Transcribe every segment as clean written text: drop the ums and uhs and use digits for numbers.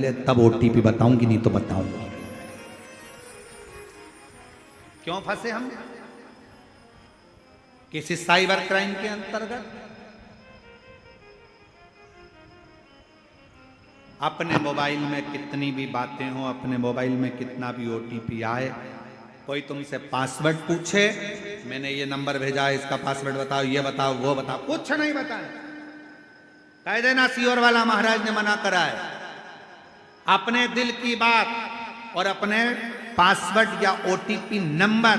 मिले तब ओटीपी बताऊंगी, नहीं तो बताऊंगी। क्यों फंसे हम किसी साइबर क्राइम के अंतर्गत? अपने मोबाइल में कितनी भी बातें हो, अपने मोबाइल में कितना भी ओटीपी आए, कोई तुमसे पासवर्ड पूछे, मैंने ये नंबर भेजा है, इसका पासवर्ड बताओ, ये बताओ, वो बताओ, कुछ नहीं बताए। कह देना सीओर वाला महाराज ने मना करा है। अपने दिल की बात और अपने पासवर्ड या ओटीपी नंबर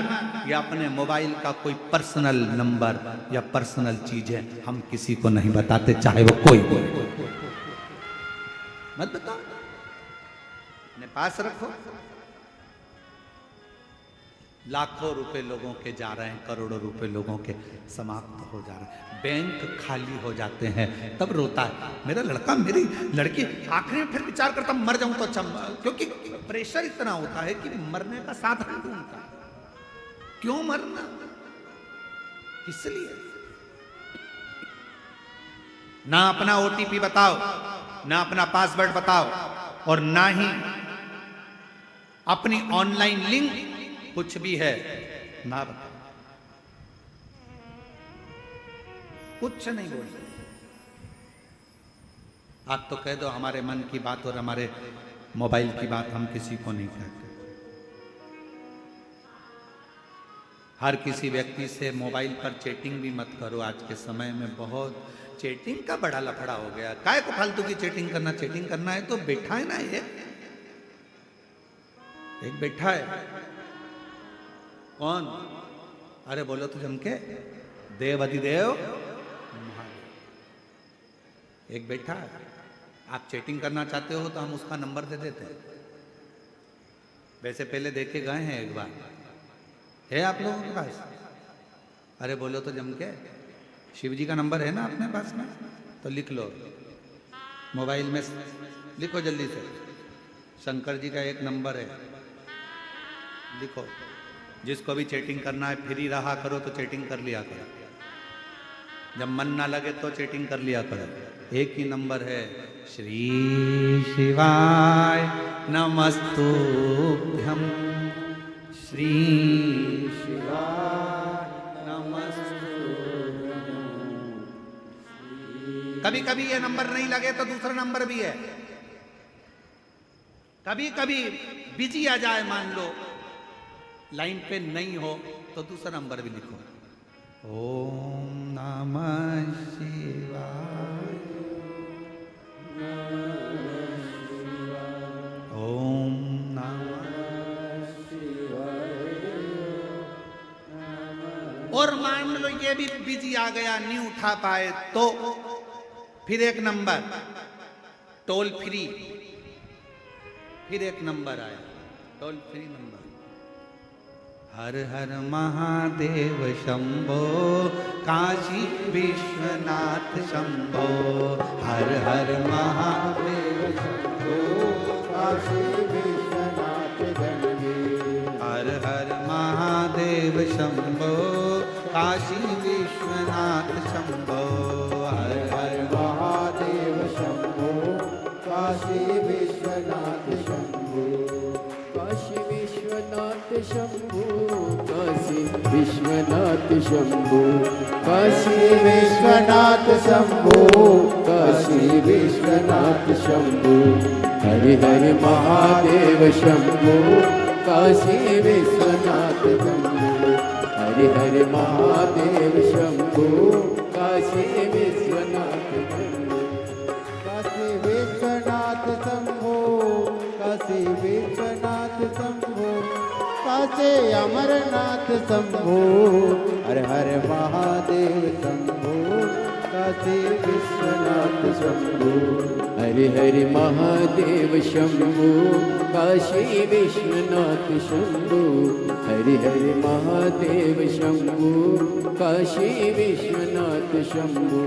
या अपने मोबाइल का कोई पर्सनल नंबर या पर्सनल चीजें हम किसी को नहीं बताते, चाहे वो कोई मत बताओ, अपने पास रखो। लाखों रुपए लोगों के जा रहे हैं, करोड़ों रुपए लोगों के समाप्त हो जा रहे हैं, बैंक खाली हो जाते हैं, तब रोता है मेरा लड़का, मेरी लड़की। आखिर में फिर विचार करता मर जाऊं तो अच्छा, क्योंकि प्रेशर इतना होता है कि मरने का साधन ढूंढता है। क्यों मरना, इसलिए ना अपना ओटीपी बताओ, ना अपना पासवर्ड बताओ, और ना ही अपनी ऑनलाइन लिंक कुछ भी है ना बताओ, कुछ नहीं बोल सकते। आप तो कह दो हमारे मन की बात और हमारे मोबाइल की बात हम किसी को नहीं कहते। हर किसी व्यक्ति से मोबाइल पर चैटिंग भी मत करो। आज के समय में बहुत चैटिंग का बड़ा लफड़ा हो गया। काय को फालतू की चैटिंग करना? चैटिंग करना है तो बैठा है ना, एक बैठा है। कौन? अरे बोलो तो जम के, देव अधिदेव महादेव। एक बैठा है। आप चैटिंग करना चाहते हो तो हम उसका नंबर दे देते हैं। वैसे पहले देखे गए हैं एक बार, है आप लोगों के पास? अरे बोलो तो जम के, शिव जी का नंबर है ना अपने पास में? तो लिख लो मोबाइल में, लिखो जल्दी से। शंकर जी का एक नंबर है, लिखो। जिसको भी चैटिंग करना है, फ्री रहा करो तो चैटिंग कर लिया करो, जब मन ना लगे तो चैटिंग कर लिया करो। एक ही नंबर है, श्री शिवाय नमस्तुभ्यं, श्री शिवाय नमस्तुभ्यं। कभी कभी ये नंबर नहीं लगे तो दूसरा नंबर भी है। कभी कभी बिजी आ जाए, मान लो लाइन पे नहीं हो, तो दूसरा नंबर भी लिखो। ओम नमः शिवाय, ओम नमः शिवाय। और मान लो ये भी बिजी आ गया, नहीं उठा पाए, तो फिर एक नंबर टोल फ्री, फिर एक नंबर आया टोल फ्री नंबर, हर हर महादेव शंभो, काशी विश्वनाथ शंभो, हर हर महादेव शंभो, काशी विश्वनाथ शंभो, हर हर महादेव शंभो, काशी विश्वनाथ शंभो, हर हर महादेव शंभो, काशी विश्वनाथ शंभो, काशी विश्वनाथ शंभो, काशी विश्वनाथ शंभो, काशी विश्वनाथ शंभो, काशी विश्वनाथ शंभो, हरि हरि महादेव शंभो, काशी विश्वनाथ शंभो, हरि हरि महादेव शंभो, काशी विश्वनाथ शंभो, काशी विश्वनाथ शंभो, काशी विश्वनाथ शंभो, काशी अमरनाथ शंभो, हर हर महादेव शंभो, काशी विश्वनाथ शंभो, हरि हरि महादेव शंभो, काशी विश्वनाथ शंभो, हरि हरि महादेव शंभो, काशी विश्वनाथ शंभो।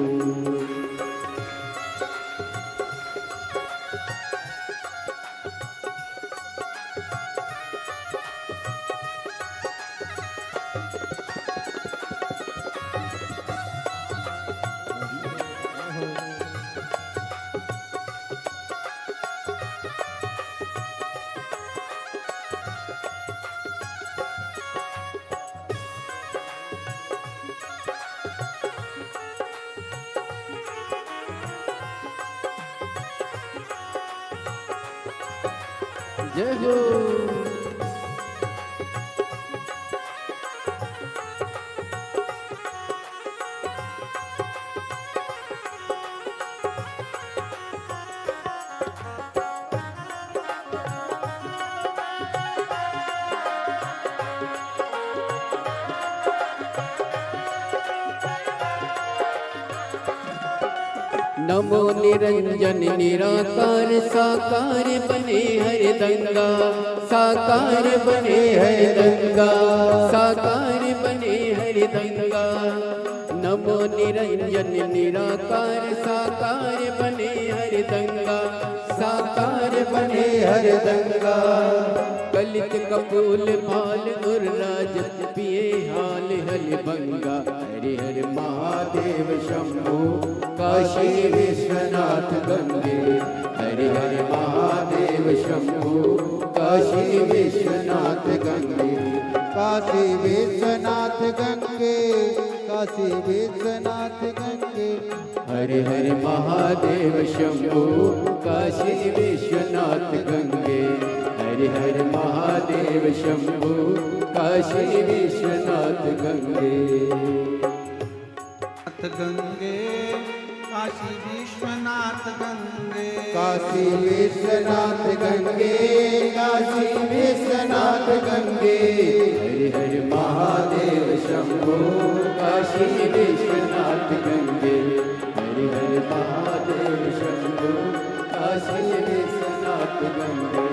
जय हो। नमो निरंजन निराकार साकार बने हरिदंगा, साकार बने हरिदंगा, साकार बने हरिदंगा। नमो निरंजन निराकार साकार बने हरिदंगा, साकार बने हरिदंगा। कलित कपूल भाल और राजत पिए हाल हलिबंगा। हरि हरि महादेव शंभो काशी विश्वनाथ गंगे। हरि हरि महादेव शंभो काशी विश्वनाथ गंगे। काशी विश्वनाथ गंगे, काशी विश्वनाथ गंगे। हरि हरि महादेव शंभो काशी विश्वनाथ गंगे। हरि हरि महादेव शंभो काशी विश्वनाथ गंगे। गंगे काशी विश्वनाथ गंगे। काशी विश्वनाथ गंगे, काशी विश्वनाथ गंगे। हरि हरि महादेव शंभो काशी विश्वनाथ गंगे। हरि हरि महादेव शंभो काशी विश्वनाथ गंगे।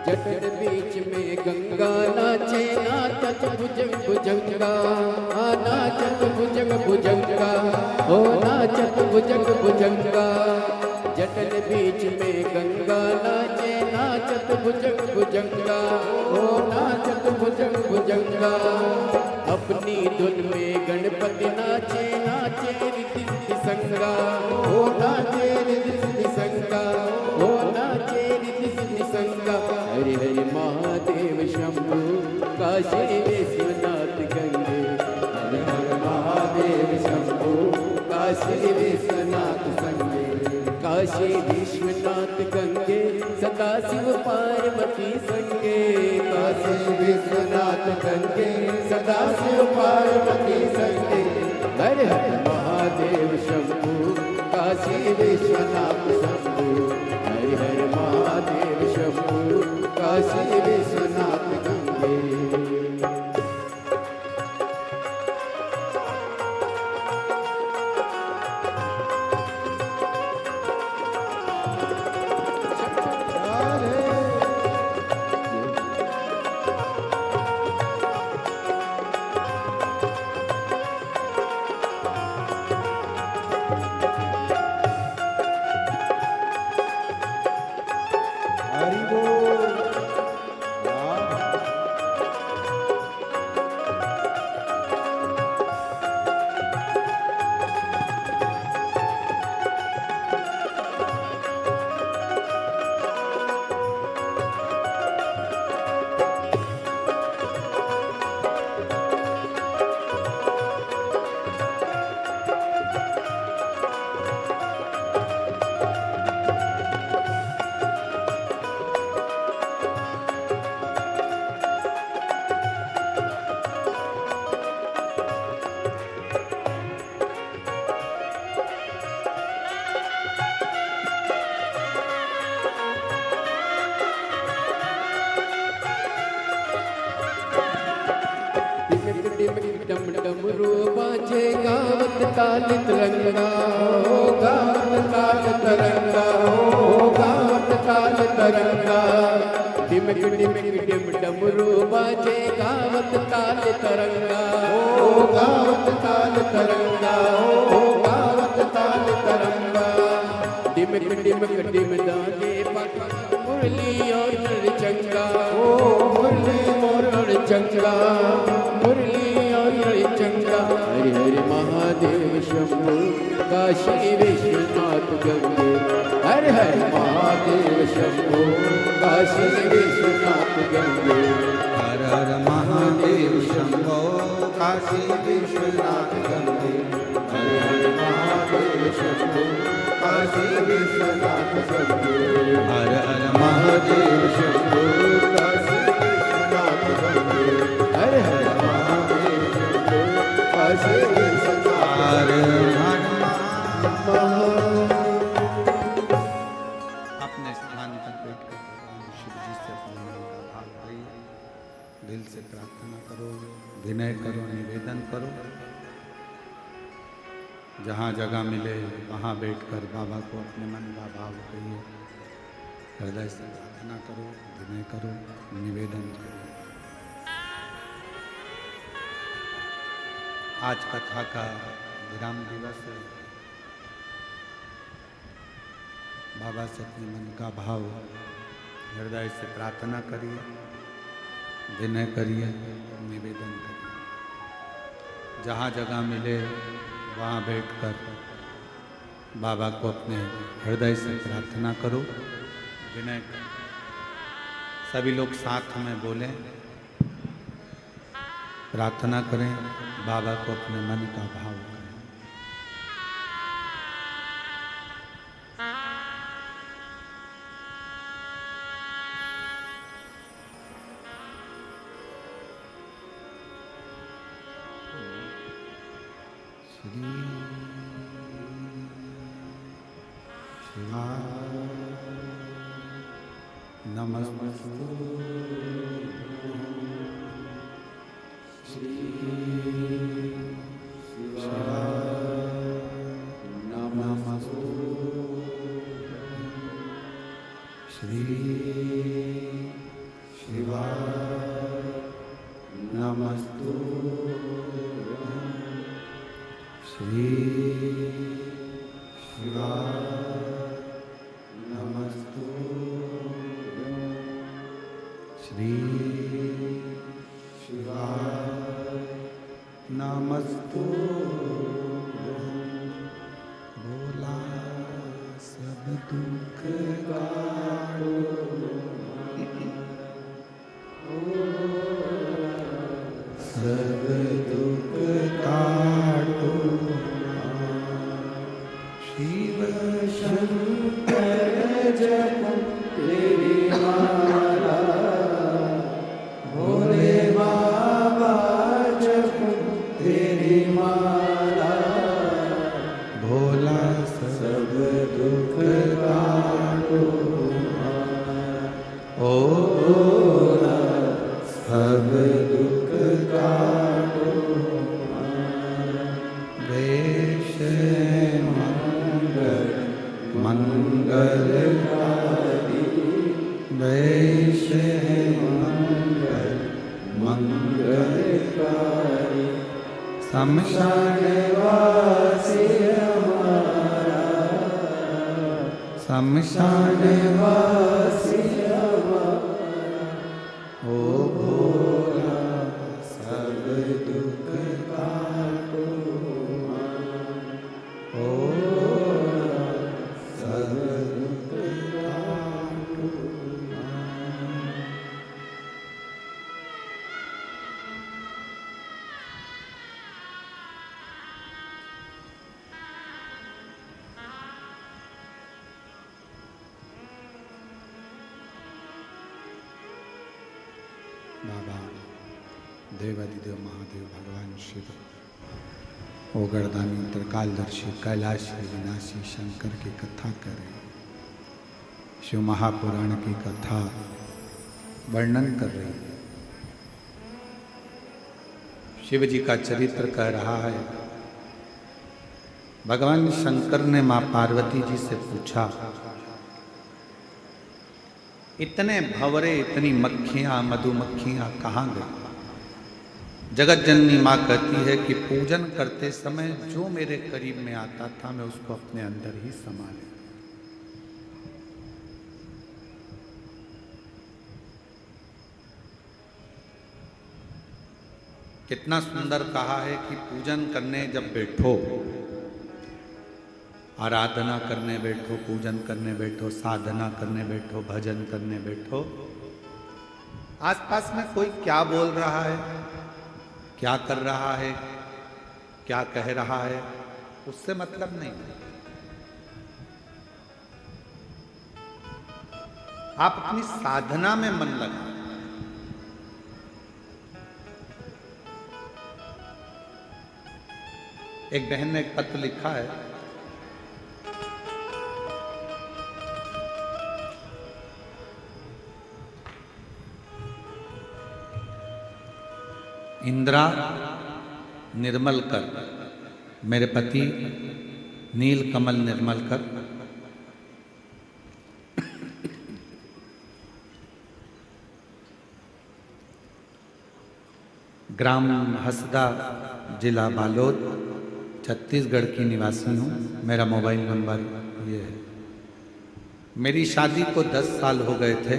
जट बीच में गंगा नाचे नाचत भुजंग भुजंगा। नाचत भुजंग भुजंगा, ओ नाचत भुजंग भुजंगा। जटन बीच में गंगा नाचे नाचत भुजंग भुजंगा, ओ नाचत भुजंग भुजंगा। अपनी धुन में गणपति नाचे नाचे रिद्धि सिद्धि संगा, ओ नाचे रिद्धि सिद्धि संगा, ओ नाचे रिद्धि सिद्धि संगा। हरि हरि महादेव शंभो काशी विश्वनाथ गंगे। हरि हरि महादेव शंभो काशी विश्वनाथ गंगे। काशी विश्वनाथ गंगे सदा शिव पार्वती संगे। काशी विश्वनाथ गंगे सदा शिव पार्वती संगे। हरि हरि महादेव शंभो काशी विश्वनाथ शंभो। हरि हरि महादेव शंभो काशी विश्वनाथ गंगे। डम डमरू बाजे गावत ताल तरंगा हो गावत ताल तरंगा हो गावत ताल तरंगा डिमक डिमक डिम डमरू बाजे गावत ताल तरंगा हो गावत ताल तरंगा हो गावत ताल तरंगा डिमक डिमक डिम दागे पट मुरली और चंगा ओ मुरली और चंगा मुरली और चंगा हरि हरि महादेव शंभु काशी विश्वनाथ गंगे हरि हरि महादेव शंभु काशी विश्वनाथ गंगे हर हर महादेव शंभो काशी विश्वनाथ गंगे हर हर महादेव शंभो काशी विश्वनाथ गंगे हर हर महादेव शंभो काशी विश्वनाथ गंगे हर हर महादेव शंभु काशी विश्वनाथ हर हर अपने स्थान पर बैठ कर भगवान शिव जी से अपने मन का भाव करिए, दिल से प्रार्थना करो, विनय करो, निवेदन करो। जहाँ जगह मिले वहाँ बैठकर बाबा को अपने मन का भाव कहिए, हृदय से प्रार्थना करो, विनय करो, निवेदन करो। आज कथा का विराम दिवस है। बाबा से अपने मन का भाव हृदय से प्रार्थना करिए, विनय करिए, निवेदन करिए। जहाँ जगह मिले वहाँ बैठकर बाबा को अपने हृदय से प्रार्थना करो, विनय करो। सभी लोग साथ में बोलें, प्रार्थना करें, बाबा को अपने मन का भाव करें। श्री शिवाय नमस्तु श्री शिवाय नमस्तु श्री शिवाय नमस्तु श्री शिवाय नमस्तु श्री शिवाय नमस्तु बोला सब दुख गाड़ो सब दुख काटो शिव शंकर जप तेरी माला भोले बाबा जप तेरी माला भोला सब दुख काटो ओ भोला सब दुख काटो देश मंगल मंगलकारी देश मंगल मंगलकारी शमशान वासी हमारा शमशान वासी हमारा ओ भोला सब दुख काटो ओ भोला सब दुख काटो। बाबा देवादिदेव महादेव भगवान शिव ओ गर्दानी त्रिकालदर्शी कैलाशी विनाशी शंकर की कथा करें। शिव महापुराण की कथा वर्णन कर रही है। शिव जी का चरित्र कह रहा है। भगवान शंकर ने मां पार्वती जी से पूछा, इतने भंवरे, इतनी मक्खियां, मधुमक्खियां कहाँ गई? जगत जननी मां कहती है कि पूजन करते समय जो मेरे करीब में आता था मैं उसको अपने अंदर ही समा लेता। कितना सुंदर कहा है कि पूजन करने जब बैठो, आराधना करने बैठो, पूजन करने बैठो, साधना करने बैठो, भजन करने बैठो, आसपास में कोई क्या बोल रहा है, क्या कर रहा है, क्या कह रहा है, उससे मतलब नहीं। आप अपनी साधना में मन लगाएं। एक बहन ने एक पत्र लिखा है, इंदिरा निर्मलकर, मेरे पति नीलकमल निर्मलकर ग्राम हसदा, जिला बालोद, छत्तीसगढ़ की निवासी हूँ। मेरा मोबाइल नंबर ये है। मेरी शादी को 10 साल हो गए थे,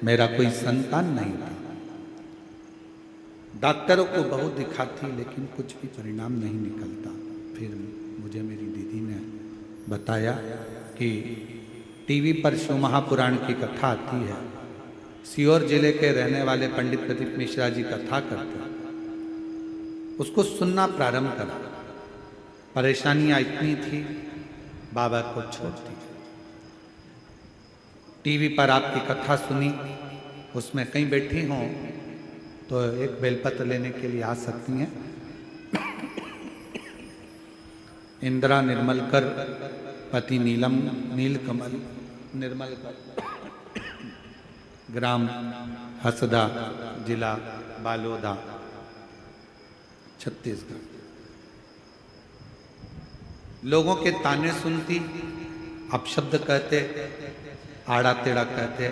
मेरा कोई संतान नहीं था। डॉक्टरों को बहुत दिखाती लेकिन कुछ भी परिणाम नहीं निकलता। फिर मुझे मेरी दीदी ने बताया कि टीवी पर शिव महापुराण की कथा आती है। सीहोर जिले के रहने वाले पंडित प्रदीप मिश्रा जी कथा करते हैं, उसको सुनना प्रारंभ करा। परेशानियां इतनी थी, बाबा को छोड़ दी। टीवी पर आपकी कथा सुनी, उसमें कहीं बैठी हों तो एक बेलपत्र लेने के लिए आ सकती हैं। इंदिरा निर्मलकर, पति नीलकमल निर्मलकर, ग्राम हसदा, जिला बालोदा, छत्तीसगढ़। लोगों के ताने सुनती, अपशब्द कहते, आड़ा टेढ़ा कहते,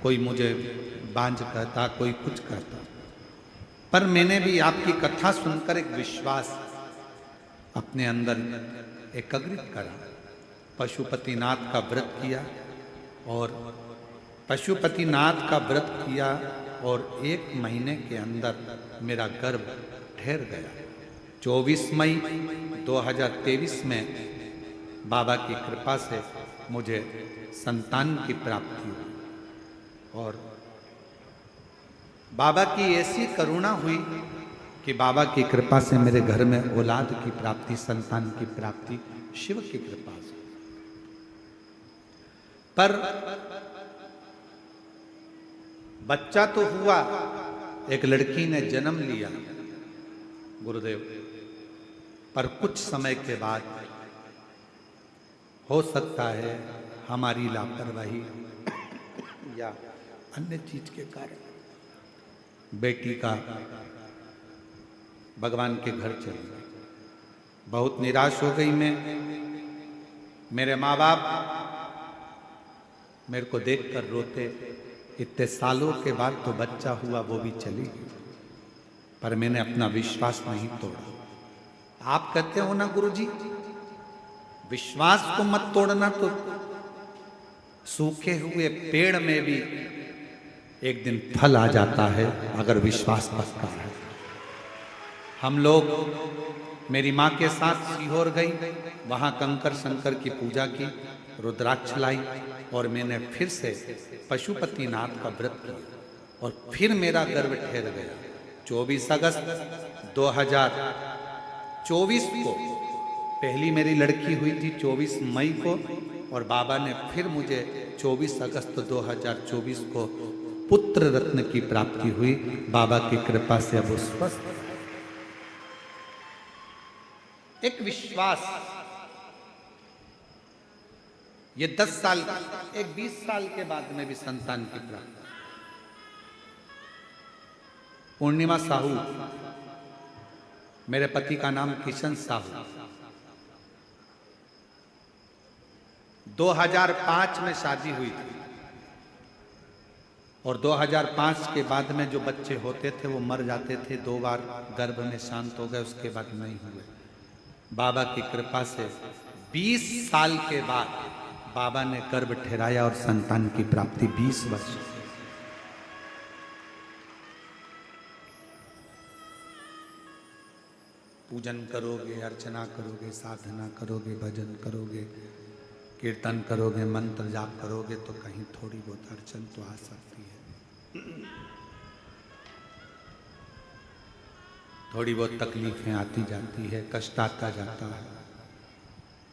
कोई मुझे बांझ कहता, कोई कुछ कहता। पर मैंने भी आपकी कथा सुनकर एक विश्वास अपने अंदर एकाग्रित करा। पशुपतिनाथ का व्रत किया और पशुपतिनाथ का व्रत किया और 1 महीने के अंदर मेरा गर्भ ठहर गया। 24 मई 2023 में बाबा की कृपा से मुझे संतान की प्राप्ति हुई और बाबा की ऐसी करुणा हुई कि बाबा की कृपा से मेरे घर में औलाद की प्राप्ति, संतान की प्राप्ति शिव की कृपा से। पर बच्चा तो हुआ, एक लड़की ने जन्म लिया गुरुदेव, पर कुछ समय के बाद हो सकता है हमारी लापरवाही या अन्य चीज के कारण बेटी का भगवान के घर चली गई। बहुत निराश हो गई मैं। मेरे माँ बाप मेरे को देखकर रोते, इतने सालों के बाद तो बच्चा हुआ, वो भी चली गई। पर मैंने अपना विश्वास नहीं तोड़ा। आप कहते हो ना गुरुजी, विश्वास को मत तोड़ना, तो सूखे हुए पेड़ में भी एक दिन फल आ जाता है अगर विश्वास पक्का है। हम लोग, मेरी माँ के साथ सीहोर गई, वहां कंकर शंकर की पूजा की, रुद्राक्ष लाई और मैंने फिर से पशुपतिनाथ का व्रत किया और फिर मेरा गर्भ ठहर गया। 24 अगस्त 2024 को पहली मेरी लड़की हुई थी, 24 मई को, और बाबा ने फिर मुझे 24 अगस्त 2024 को पुत्र रत्न की प्राप्ति हुई। बाबा की कृपा से अब वो स्वस्थ। एक विश्वास, ये 10 साल, एक 20 साल के बाद में भी संतान की प्राप्ति। पूर्णिमा साहू मेरे पति का नाम किशन साहू। 2005 में शादी हुई थी और 2005 के बाद में जो बच्चे होते थे वो मर जाते थे। 2 बार गर्भ में शांत हो गए, उसके बाद नहीं हुए। बाबा की कृपा से 20 साल के बाद बाबा ने गर्भ ठहराया और संतान की प्राप्ति 20 वर्ष। पूजन करोगे, अर्चना करोगे, साधना करोगे, भजन करोगे, कीर्तन करोगे, मंत्र जाप करोगे तो कहीं थोड़ी बहुत अड़चन तो आ सकती है, थोड़ी बहुत तकलीफें आती जाती है, कष्ट आता जाता है,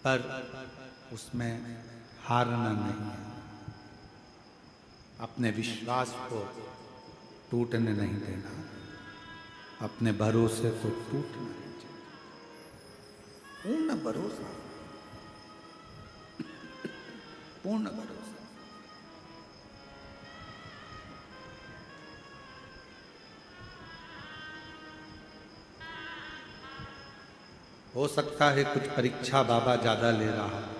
पर उसमें हारना नहीं है। अपने विश्वास को टूटने नहीं देना, अपने भरोसे को टूटना नहीं चाहिए। पूर्ण भरोसा, पूर्ण भरोसा। हो सकता है कुछ परीक्षा बाबा ज्यादा ले रहा है,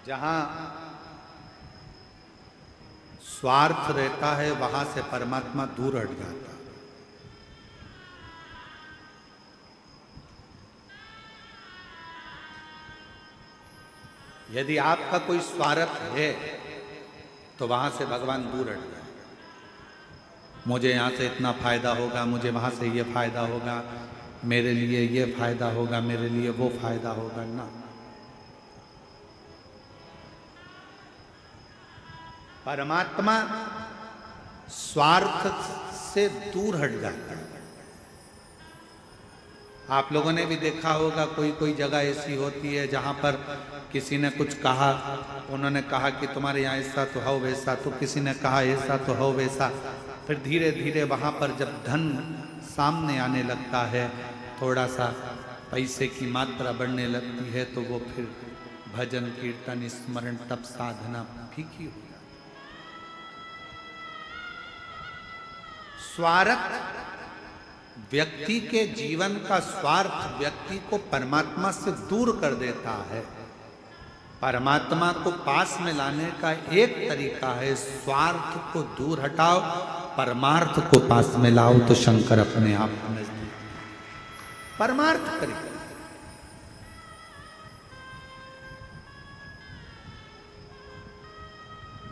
जहां स्वार्थ रहता है वहां से परमात्मा दूर हट जाता है। यदि आपका कोई स्वार्थ है तो वहां से भगवान दूर हट जाए। मुझे यहां से इतना फायदा होगा, मुझे वहां से ये फायदा होगा, मेरे लिए ये फायदा होगा, मेरे लिए वो फायदा होगा ना। परमात्मा स्वार्थ से दूर हट जाता है। आप लोगों ने भी देखा होगा कोई कोई जगह ऐसी होती है जहां पर किसी ने कुछ कहा, उन्होंने कहा कि तुम्हारे यहाँ ऐसा तो हो वैसा, तो किसी ने कहा ऐसा तो हो वैसा। फिर धीरे धीरे वहां पर जब धन सामने आने लगता है, थोड़ा सा पैसे की मात्रा बढ़ने लगती है, तो वो फिर भजन कीर्तन स्मरण तप साधना फीकी हो जाती। स्वार्थ व्यक्ति के जीवन का स्वार्थ व्यक्ति को परमात्मा से दूर कर देता है। परमात्मा को पास में लाने का एक तरीका है, स्वार्थ को दूर हटाओ, परमार्थ को पास में लाओ, तो शंकर अपने आप नजदीक। परमार्थ करिए।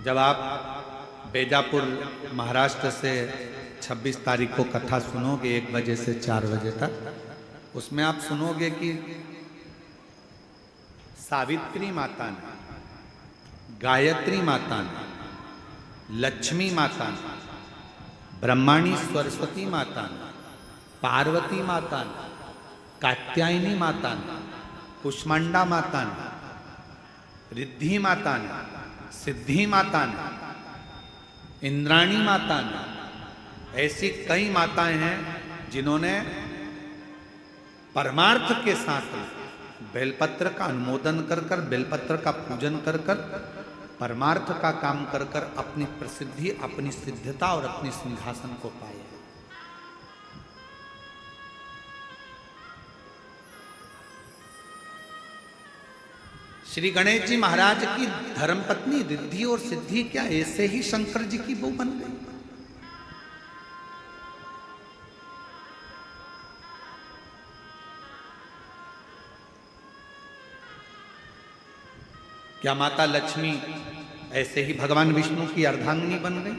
जब आप बेजापुर महाराष्ट्र से 26 तारीख को कथा सुनोगे 1 बजे से 4 बजे तक, उसमें आप सुनोगे कि सावित्री माता ने, गायत्री माता ने, लक्ष्मी माता ने, ब्रह्माणी सरस्वती माता ने, पार्वती माता ने, कात्यायनी माता ने, कुष्मांडा माता ने, रिद्धि माता ने, सिद्धि माता ने, इंद्राणी माता ने, ऐसी कई माताएं हैं जिन्होंने परमार्थ के साथ बेलपत्र का अनुमोदन कर कर, बेलपत्र का पूजन कर कर, परमार्थ का काम कर कर अपनी प्रसिद्धि, अपनी सिद्धता और अपनी सिंहासन को पाए। श्री गणेश जी महाराज की धर्मपत्नी रिद्धि और सिद्धि क्या ऐसे ही शंकर जी की बहू बन गई? क्या माता लक्ष्मी ऐसे ही भगवान विष्णु की अर्धांगिनी बन गई?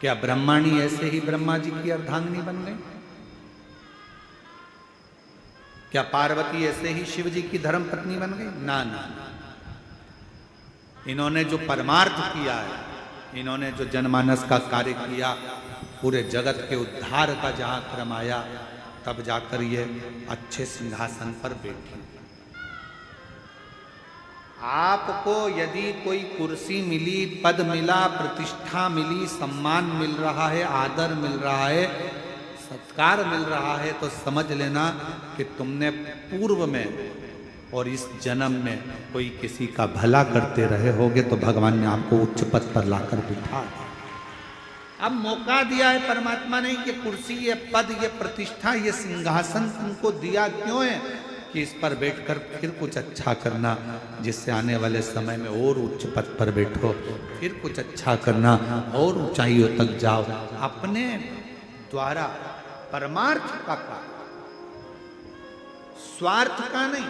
क्या ब्रह्माणी ऐसे ही ब्रह्मा जी की अर्धांगिनी बन गई? क्या पार्वती ऐसे ही शिव जी की धर्मपत्नी बन गई? ना ना, इन्होंने जो परमार्थ किया है, इन्होंने जो जनमानस का कार्य किया, पूरे जगत के उद्धार का जहां क्रम आया, तब जाकर ये अच्छे सिंहासन पर बैठी। आपको यदि कोई कुर्सी मिली, पद मिला, प्रतिष्ठा मिली, सम्मान मिल रहा है, आदर मिल रहा है, सत्कार मिल रहा है, तो समझ लेना कि तुमने पूर्व में और इस जन्म में कोई किसी का भला करते रहे होगे तो भगवान ने आपको उच्च पद पर लाकर बिठा दिया। अब मौका दिया है परमात्मा ने, ये कुर्सी, ये पद, ये प्रतिष्ठा, ये सिंहासन तुमको दिया क्यों है कि इस पर बैठकर फिर कुछ अच्छा करना, जिससे आने वाले समय में और उच्च पद पर बैठो, फिर कुछ अच्छा करना और ऊंचाइयों तक जाओ। अपने द्वारा परमार्थ का काम, स्वार्थ का नहीं।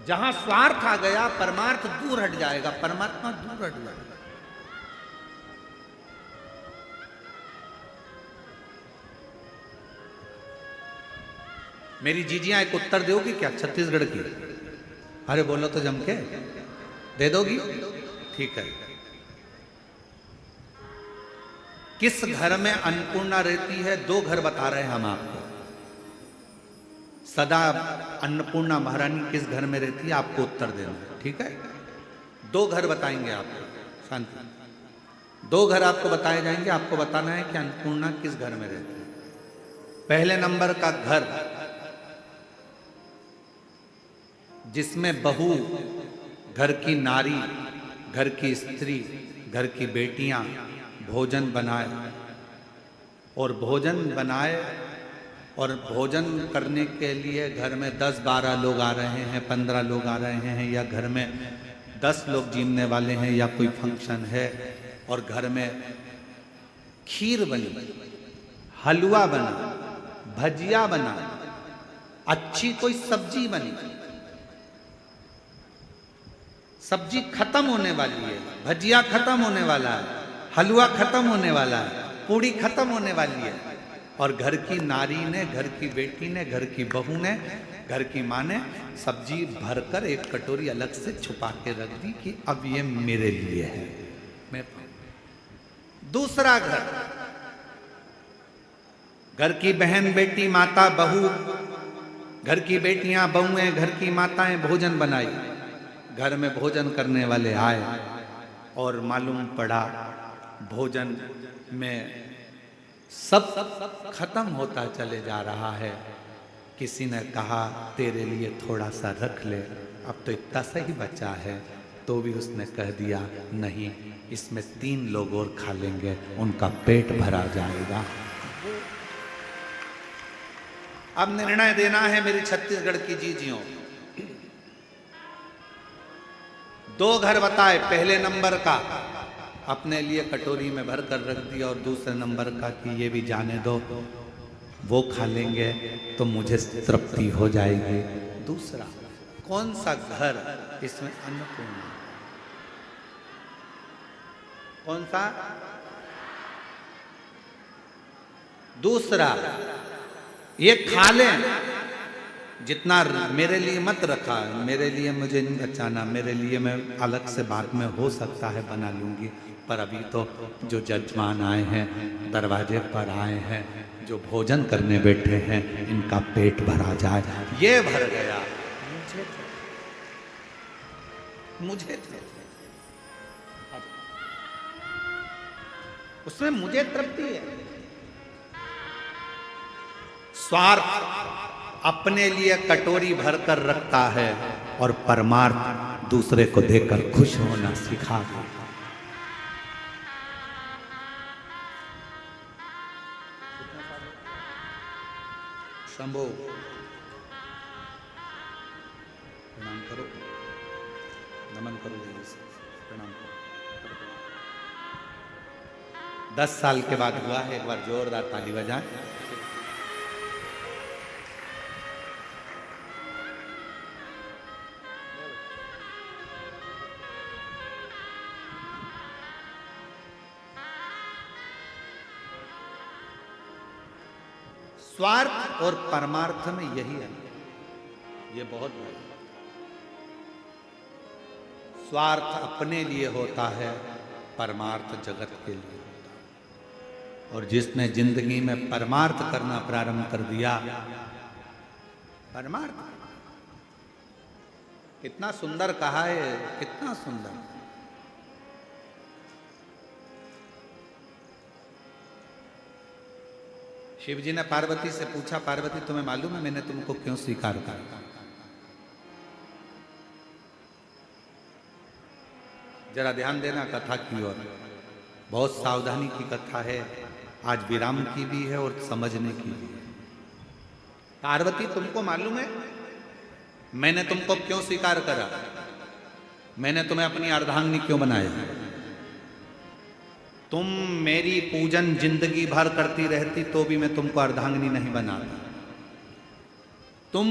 जहां स्वार्थ आ गया परमार्थ दूर हट जाएगा, परमात्मा दूर हट जाएगा। मेरी जीजियां एक उत्तर दोगी क्या छत्तीसगढ़ की? अरे बोलो तो जम के, दे दोगी? ठीक है। किस घर में अन्नपूर्णा रहती है? 2 घर बता रहे हैं हम आपको। सदा अन्नपूर्णा महारानी किस घर में रहती है, आपको उत्तर देना है, ठीक है? 2 घर बताएंगे आपको, शांति। 2 घर आपको बताए जाएंगे, आपको बताना है कि अन्नपूर्णा किस घर में रहती है। पहले नंबर का घर जिसमें बहू, घर की नारी, घर की स्त्री, घर की बेटियां भोजन बनाए और भोजन करने के लिए घर में 10-12 लोग आ रहे हैं, 15 लोग आ रहे हैं, या घर में 10 लोग जीने वाले हैं, या कोई फंक्शन है और घर में खीर बनी, हलवा बना, भजिया बना, अच्छी कोई सब्जी बनी। सब्जी खत्म होने वाली है, भजिया खत्म होने वाला है, हलवा खत्म होने वाला है, पूड़ी खत्म होने वाली है, और घर की नारी ने, घर की बेटी ने, घर की बहू ने, घर की माँ ने सब्जी भरकर एक कटोरी अलग से छुपा के रख दी कि अब ये मेरे लिए है, मैं। दूसरा घर की बहन, बेटी, माता, बहू, घर की बेटियां, बहुएं, घर की माताएं भोजन बनाई। घर में भोजन करने वाले आए और मालूम पड़ा भोजन में सब खत्म होता चले जा रहा है। किसी ने कहा तेरे लिए थोड़ा सा रख ले, अब तो इतना सही बचा है, तो भी उसने कह दिया नहीं, इसमें 3 लोग और खा लेंगे, उनका पेट भरा जाएगा। अब निर्णय देना है मेरी छत्तीसगढ़ की जीजियों। 2 घर बताए, पहले नंबर का अपने लिए कटोरी में भर कर रख दिया, और दूसरे नंबर का कि ये भी जाने दो, वो खा लेंगे तो मुझे तृप्ति हो जाएगी। दूसरा कौन सा घर इसमें अन्नपूर्णा? कौन सा? दूसरा, ये खा लें, जितना मेरे लिए मत रखा, मेरे लिए मुझे नहीं बचाना, मेरे लिए मैं अलग से बाद में हो सकता है बना लूंगी, पर अभी तो जो जजमान आए हैं, दरवाजे पर आए हैं, जो भोजन करने बैठे हैं, इनका पेट भरा जाए। ये भर गया, मुझे थे उसमें मुझे तृप्ति है। स्वार्थ अपने लिए कटोरी भरकर रखता है और परमार्थ दूसरे को देकर खुश होना सिखा दे। शंभो प्रणाम करो, नमन करो, प्रणाम करो। 10 साल के बाद हुआ है, एक बार जोरदार ताली बजाएं। स्वार्थ और परमार्थ में यही है, ये बहुत बड़ा। स्वार्थ अपने लिए होता है, परमार्थ जगत के लिए होता है। और जिसने जिंदगी में परमार्थ करना प्रारंभ कर दिया, परमार्थ कितना सुंदर कहा है, कितना सुंदर। शिव जी ने पार्वती से पूछा, पार्वती तुम्हें मालूम है मैंने तुमको क्यों स्वीकार करा? जरा ध्यान देना कथा की ओर, बहुत सावधानी की कथा है, आज विराम की भी है और समझने की भी है। पार्वती तुमको मालूम है मैंने तुमको क्यों स्वीकार करा? मैंने तुम्हें अपनी अर्धांगिनी क्यों बनाया? तुम मेरी पूजन जिंदगी भर करती रहती तो भी मैं तुमको अर्धांगिनी नहीं बनाता। तुम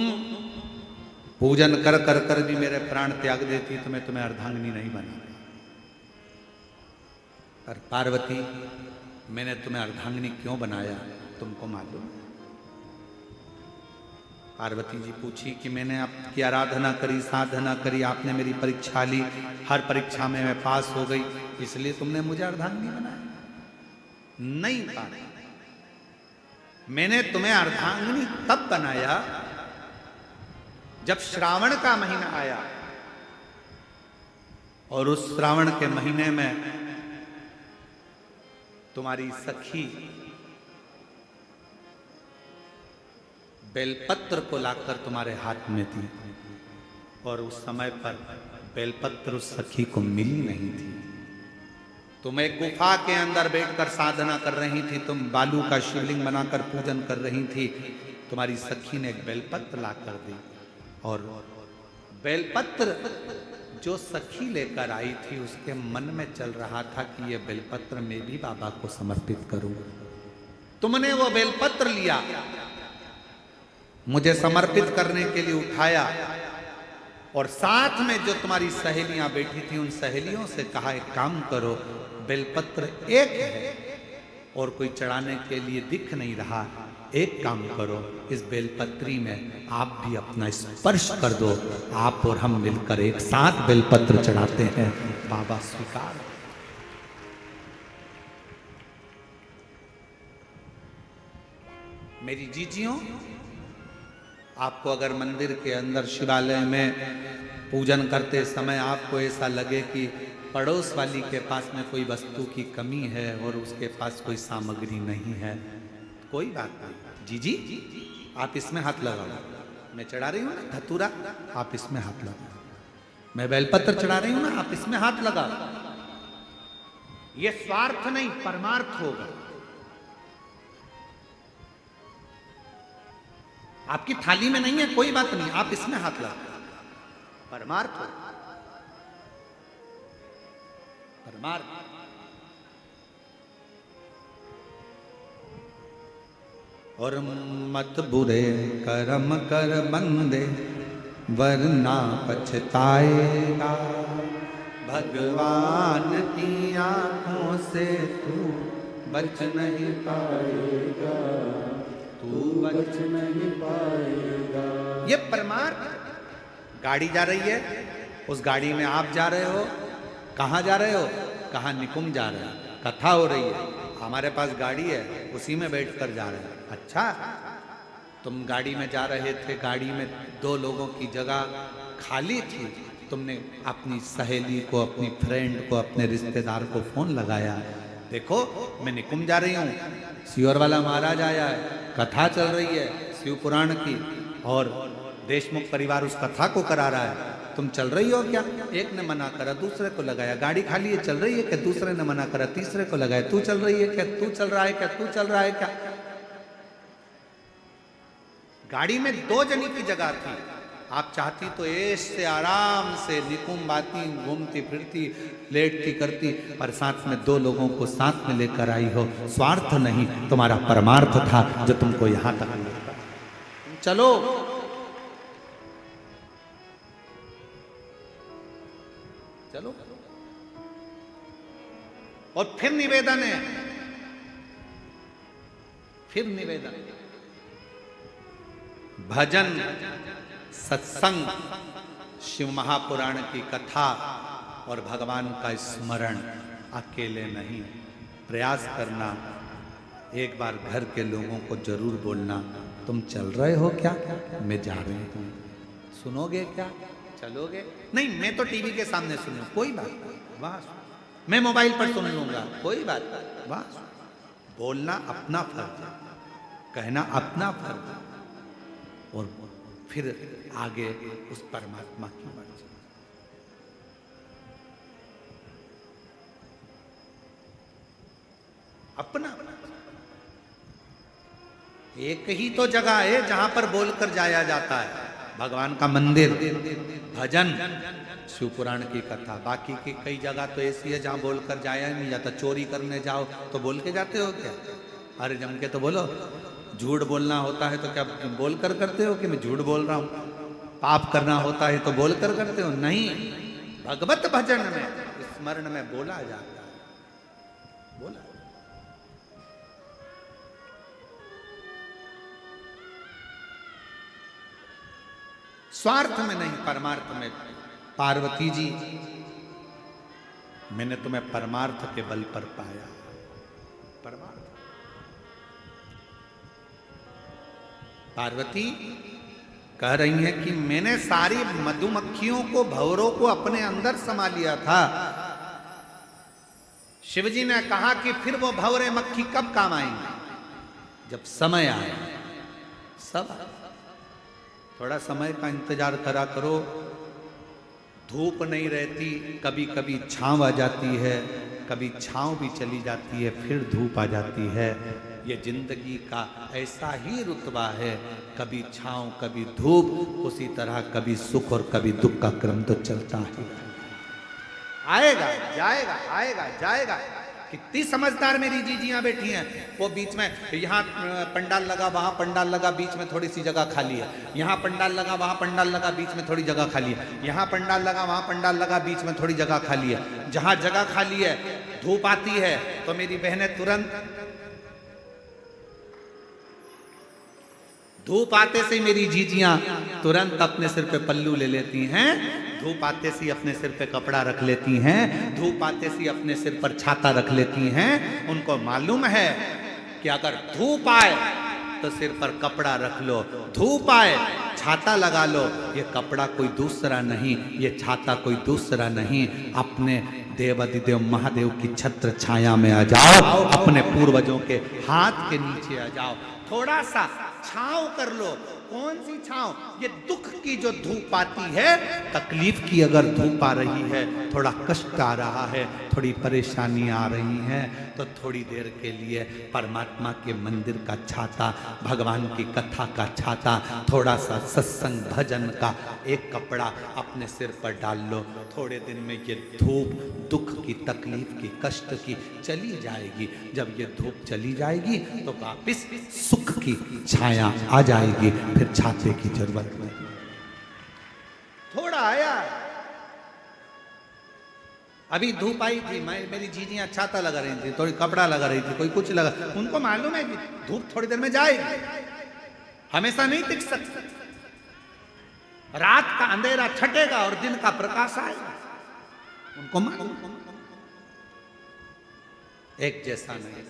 पूजन कर कर कर भी मेरे प्राण त्याग देती तो मैं तुम्हें अर्धांगिनी नहीं बनाता। पर पार्वती मैंने तुम्हें अर्धांगिनी क्यों बनाया तुमको मालूम? पार्वती जी पूछी कि मैंने आपकी आराधना करी, साधना करी, आपने मेरी परीक्षा ली, हर परीक्षा में मैं पास हो गई, इसलिए तुमने मुझे अर्धांगिनी बनाया? नहीं पार्वती, मैंने तुम्हें अर्धांगिनी तब बनाया जब श्रावण का महीना आया और उस श्रावण के महीने में तुम्हारी सखी बेलपत्र को लाकर तुम्हारे हाथ में थी और उस समय पर बेलपत्र उस सखी को मिली नहीं थी। तुम एक गुफा के अंदर बैठकर साधना कर रही थी, तुम बालू का शिवलिंग बनाकर पूजन कर रही थी, तुम्हारी सखी ने एक बेलपत्र लाकर दी और बेलपत्र जो सखी लेकर आई थी उसके मन में चल रहा था कि यह बेलपत्र मैं भी बाबा को समर्पित करूं। तुमने वो बेलपत्र लिया, मुझे समर्पित करने के लिए उठाया और साथ में जो तुम्हारी सहेलियां बैठी थी उन सहेलियों से कहा एक काम करो, बेलपत्र एक है और कोई चढ़ाने के लिए दिख नहीं रहा, एक काम करो इस बेलपत्री में आप भी अपना स्पर्श कर दो, आप और हम मिलकर एक साथ बेलपत्र चढ़ाते हैं। बाबा स्वीकार। मेरी जीजियों, आपको अगर मंदिर के अंदर शिवालय में पूजन करते समय आपको ऐसा लगे कि पड़ोस वाली के पास में कोई वस्तु की कमी है और उसके पास कोई सामग्री नहीं है, कोई बात नहीं, जीजी आप इसमें हाथ लगाओ, मैं चढ़ा रही हूँ ना धतूरा, आप इसमें हाथ लगाओ, मैं बेलपत्र चढ़ा रही हूँ ना, आप इसमें हाथ लगाओ। ये स्वार्थ नहीं परमार्थ होगा। आपकी थाली में नहीं है कोई बात नहीं, आप इसमें हाथ लगाओ, परमार्थ हो, परमार्थ। और मत बुरे कर्म कर बंदे वरना पछताएगा, भगवान की आंखों से तू बच नहीं पाएगा, तू बच नहीं पाएगा। ये परमार्थ। गाड़ी जा रही है, उस गाड़ी में आप जा रहे हो, कहाँ जा रहे हो? कहाँ निकुंज जा रहे हो, कथा हो रही है, हमारे पास गाड़ी है उसी में बैठकर जा रहे हैं। अच्छा, तुम गाड़ी में जा रहे थे, गाड़ी में 2 लोगों की जगह खाली थी, तुमने अपनी सहेली को, अपनी फ्रेंड को, अपने रिश्तेदार को फोन लगाया, देखो मैं निकुंज जा रही हूँ, सियोर वाला महाराज आया है, कथा चल रही है शिव पुराण की और देशमुख परिवार उस कथा को करा रहा है, तुम चल रही हो क्या? एक ने मना करा, दूसरे को लगाया, गाड़ी खाली है चल रही है क्या? दूसरे ने मना करा, तीसरे को लगाया, तू चल रही है क्या? तू चल रहा है क्या? तू चल रहा है क्या? गाड़ी में 2 जनी की जगह थी, आप चाहती तो ऐश से आराम से निकुंभ आती, घूमती फिरती, लेटती करती, पर साथ में 2 लोगों को साथ में लेकर आई हो। स्वार्थ नहीं, तुम्हारा परमार्थ था जो तुमको यहां तक लेकर। चलो चलो। और फिर निवेदन है, फिर निवेदन, भजन, सत्संग, शिव महापुराण की कथा और भगवान का स्मरण अकेले नहीं, प्रयास करना, एक बार घर के लोगों को जरूर बोलना, तुम चल रहे हो क्या? मैं जा रही हूं, सुनोगे क्या? चलोगे? नहीं, मैं तो टीवी के सामने सुनूं, कोई बात नहीं, वाह, मैं मोबाइल पर सुन लूंगा, कोई बात नहीं, वाह। बोलना अपना फर्ज है, कहना अपना फर्ज और फिर आगे उस परमात्मा की मर्जी। अपना एक ही तो जगह है जहां पर बोलकर जाया जाता है, भगवान का मंदिर, भजन, शिव पुराण की कथा। बाकी की कई जगह तो ऐसी है जहां बोलकर जाया नहीं जाता। चोरी करने जाओ तो बोल के जाते हो क्या? अरे जम के तो बोलो। झूठ बोलना होता है तो क्या बोल कर करते हो कि मैं झूठ बोल रहा हूं? पाप करना होता है तो बोल कर करते हो? नहीं, भगवत भजन में, स्मरण में बोला जाता है, बोला। स्वार्थ में नहीं, परमार्थ में। पार्वती जी, मैंने तुम्हें परमार्थ के बल पर पाया। परमार्थ। पार्वती कह रही हैं कि मैंने सारी मधुमक्खियों को, भंवरों को अपने अंदर समा लिया था। शिवजी ने कहा कि फिर वो भंवरे मक्खी कब काम आएंगे? जब समय आए। सब थोड़ा समय का इंतजार करा करो। धूप नहीं रहती, कभी कभी छांव आ जाती है, कभी छांव भी चली जाती है, फिर धूप आ जाती है। ये जिंदगी का ऐसा ही रुतबा है, कभी छांव कभी धूप। उसी तरह कभी सुख और कभी दुख का क्रम तो चलता ही आएगा, जाएगा, आएगा, जाएगा। कितनी समझदार मेरी जीजियां बैठी हैं। वो बीच में यहाँ पंडाल लगा, वहां पंडाल लगा, बीच में थोड़ी सी जगह खाली है। यहाँ पंडाल लगा, वहां पंडाल लगा, बीच में थोड़ी जगह खाली है। यहाँ पंडाल लगा, वहां पंडाल लगा, बीच में थोड़ी जगह खाली है। जहां जगह खाली है, धूप आती है तो मेरी बहनें तुरंत, धूप आते से मेरी जीजियां तुरंत अपने सिर पे पल्लू ले लेती हैं। धूप आते से अपने सिर पे कपड़ा रख लेती हैं। धूप आते से अपने सिर पर छाता रख लेती हैं। उनको मालूम है कि अगर धूप आए तो सिर पर कपड़ा रख लो, धूप आए छाता लगा लो। ये कपड़ा कोई दूसरा नहीं, ये छाता कोई दूसरा नहीं। अपने देवाधिदेव महादेव की छत्र छाया में आ जाओ, अपने पूर्वजों के हाथ के नीचे आ जाओ। थोड़ा सा छांव कर लो। कौन सी छांव? ये दुख की जो धूप आती है, तकलीफ की अगर धूप आ रही है, थोड़ा कष्ट आ रहा है, थोड़ी परेशानी आ रही है, तो थोड़ी देर के लिए परमात्मा के मंदिर का छाता, भगवान की कथा का छाता, थोड़ा सा सत्संग भजन का एक कपड़ा अपने सिर पर डाल लो। थोड़े दिन में ये धूप दुख की, तकलीफ की, कष्ट की चली जाएगी। जब ये धूप चली जाएगी तो वापिस सुख की छाया आ जाएगी, फिर छाते की जरूरत नहीं। थोड़ा आया, अभी धूप आई थी, मेरी जीजियां छाता लगा रही थी, थोड़ी कपड़ा लगा रही थी, कोई कुछ लगा। उनको मालूम है कि धूप थोड़ी देर में जाएगी, हमेशा नहीं टिक सकती। रात का अंधेरा छटेगा और दिन का प्रकाश आएगा। उनको मालूम एक जैसा नहीं।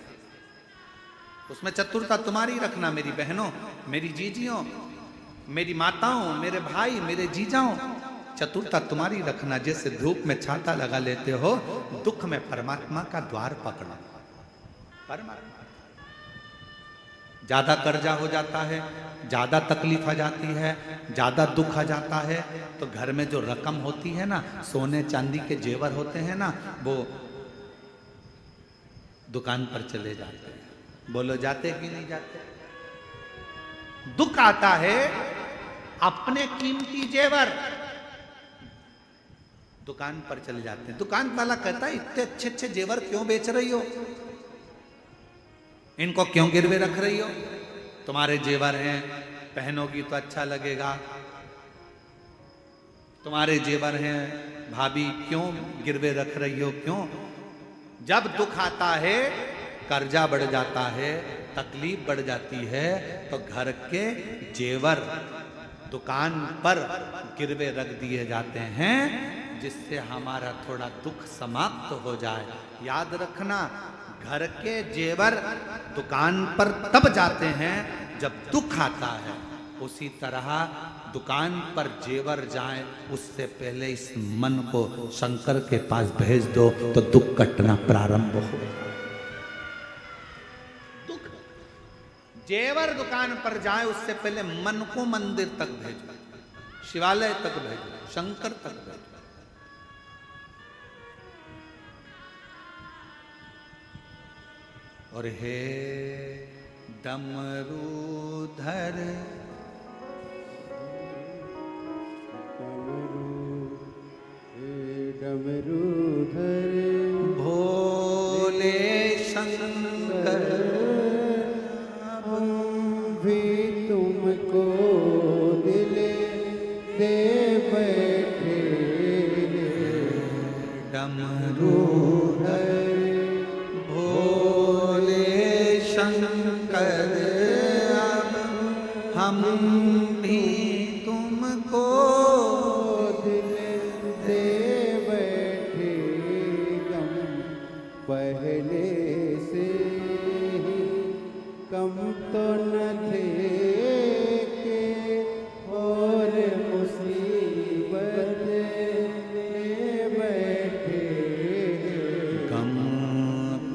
उसमें चतुरता तुम्हारी रखना मेरी बहनों, मेरी जीजियों, मेरी माताओं, मेरे भाई, मेरे जीजाओं, चतुरता तुम्हारी रखना। जैसे धूप में छाता लगा लेते हो, दुख में परमात्मा का द्वार पकड़ो। परमात्मा ज्यादा कर्जा हो जाता है, ज्यादा तकलीफ आ जाती है, ज्यादा दुख आ जाता है, तो घर में जो रकम होती है ना, सोने चांदी के जेवर होते हैं ना, वो दुकान पर चले जाते हैं। बोलो जाते कि नहीं जाते? दुख आता है, अपने कीमती जेवर दुकान पर चले जाते हैं। दुकान वाला कहता है इतने अच्छे अच्छे जेवर क्यों बेच रही हो, इनको क्यों गिरवे रख रही हो? तुम्हारे जेवर हैं, पहनोगी तो अच्छा लगेगा। तुम्हारे जेवर हैं भाभी, क्यों गिरवे रख रही हो, क्यों? जब दुख आता है, कर्जा बढ़ जाता है, तकलीफ बढ़ जाती है, तो घर के जेवर दुकान पर गिरवे रख दिए जाते हैं, जिससे हमारा थोड़ा दुख समाप्त हो जाए। याद रखना, घर के जेवर दुकान पर तब जाते हैं जब दुख आता है। उसी तरह दुकान पर जेवर जाए, उससे पहले इस मन को शंकर के पास भेज दो, तो दुख कटना प्रारंभ हो। जेवर दुकान पर जाए उससे पहले मन को मंदिर तक भेजो, शिवालय तक भेजो, शंकर तक भेजो। और हे डमरूधर डमरूधर भोले शंकर भी तुमको दिल दे बैठे डमरूधर भोले शंकर अब हम भी तुमको दिल दे बैठे गम पहले से ही कम तो न थे के और मुसीबत ले बैठे कम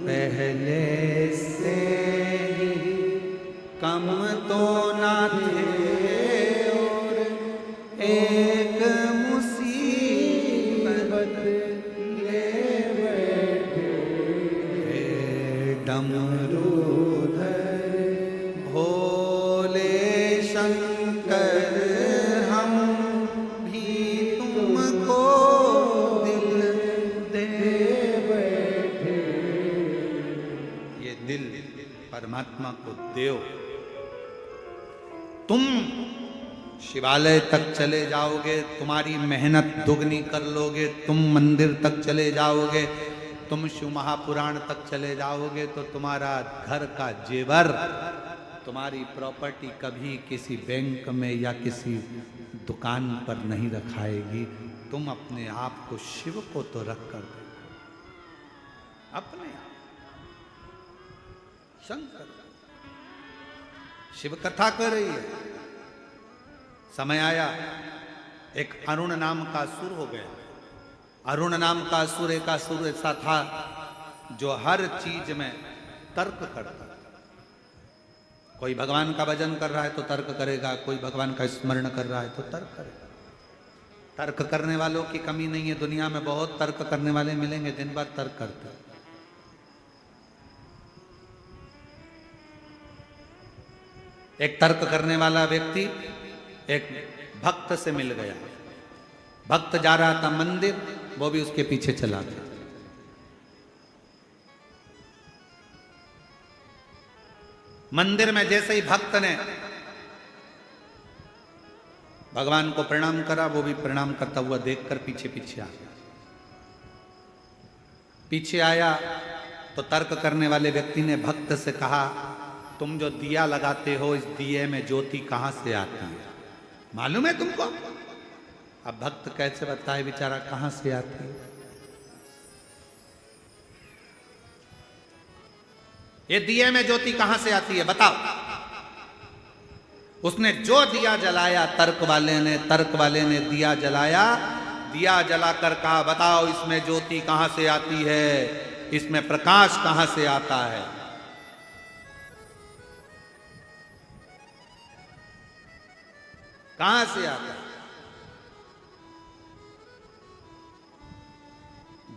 पहले से ही कम तो ना थे और एक मुसीबत ले बैठे डमरूधर भोले शंकर हम भी तुमको दिल दे बैठे ये दिल परमात्मा को देओ। तुम शिवालय तक चले जाओगे, तुम्हारी मेहनत दुगनी कर लोगे, तुम मंदिर तक चले जाओगे, तुम शिव महापुराण तक चले जाओगे तो तुम्हारा घर का जेवर, तुम्हारी प्रॉपर्टी कभी किसी बैंक में या किसी दुकान पर नहीं रखाएगी। तुम अपने आप को शिव को तो रख कर दो, अपने आप शंकर। शिव कथा कर रही है। समय आया, एक अरुण नाम का असुर हो गया। अरुण नाम का असुर एक असुर ऐसा था जो हर चीज में तर्क करता। कोई भगवान का भजन कर रहा है तो तर्क करेगा, कोई भगवान का स्मरण कर रहा है तो तर्क करेगा। तर्क करने वालों की कमी नहीं है दुनिया में, बहुत तर्क करने वाले मिलेंगे, दिन भर तर्क करते। एक तर्क करने वाला व्यक्ति एक भक्त से मिल गया। भक्त जा रहा था मंदिर, वो भी उसके पीछे चला गया। मंदिर में जैसे ही भक्त ने भगवान को प्रणाम करा, वो भी प्रणाम करता हुआ देखकर पीछे पीछे आ गया। पीछे आया तो तर्क करने वाले व्यक्ति ने भक्त से कहा, तुम जो दिया लगाते हो इस दिए में ज्योति कहां से आती है, मालूम है तुमको? अब भक्त कैसे बताए बेचारा कहां से आती है? ये दिए में ज्योति कहां से आती है बताओ। उसने जो दिया जलाया, तर्क वाले ने दिया जलाया, दिया जलाकर कहा, बताओ इसमें ज्योति कहां से आती है, इसमें प्रकाश कहां से आता है? कहां से आता है?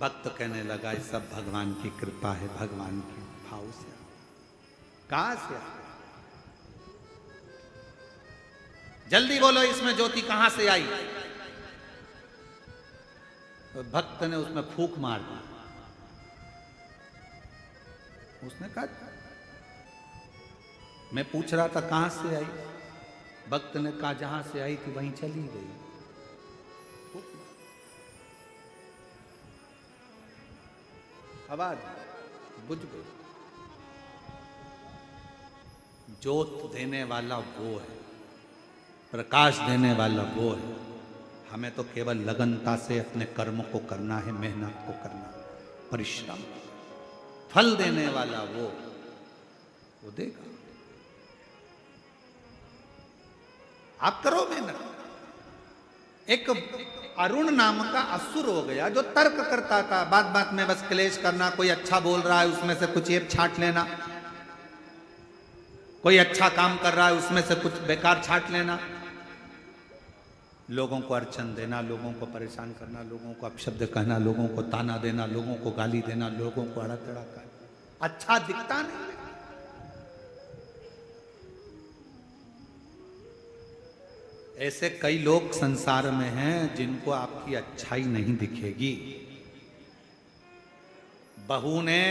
भक्त कहने लगा, ये सब भगवान की कृपा है, भगवान के भाव से। कहां से आता है? जल्दी बोलो, इसमें ज्योति कहां से आई? तो भक्त ने उसमें फूंक मार दी। उसने कहा, मैं पूछ रहा था कहां से आई? भक्त ने कहा, जहां से आई थी वहीं चली गई। आवाज बुझ गई। ज्योत देने वाला वो है, प्रकाश देने वाला वो है। हमें तो केवल लगनता से अपने कर्म को करना है, मेहनत को करना, परिश्रम। फल देने वाला वो देगा। आप करो मेहनत। एक अरुण नाम का असुर हो गया जो तर्क करता था, बात बात में बस क्लेश करना, कोई अच्छा बोल रहा है उसमें से कुछ एक छांट लेना, कोई अच्छा काम कर रहा है उसमें से कुछ बेकार छाट लेना, लोगों को अड़चन देना, लोगों को परेशान करना, लोगों को अपशब्द कहना, लोगों को ताना देना, लोगों को गाली देना, लोगों को अड़ा तड़ा करना, अच्छा दिखता नहीं। ऐसे कई लोग संसार में हैं जिनको आपकी अच्छाई नहीं दिखेगी। बहू ने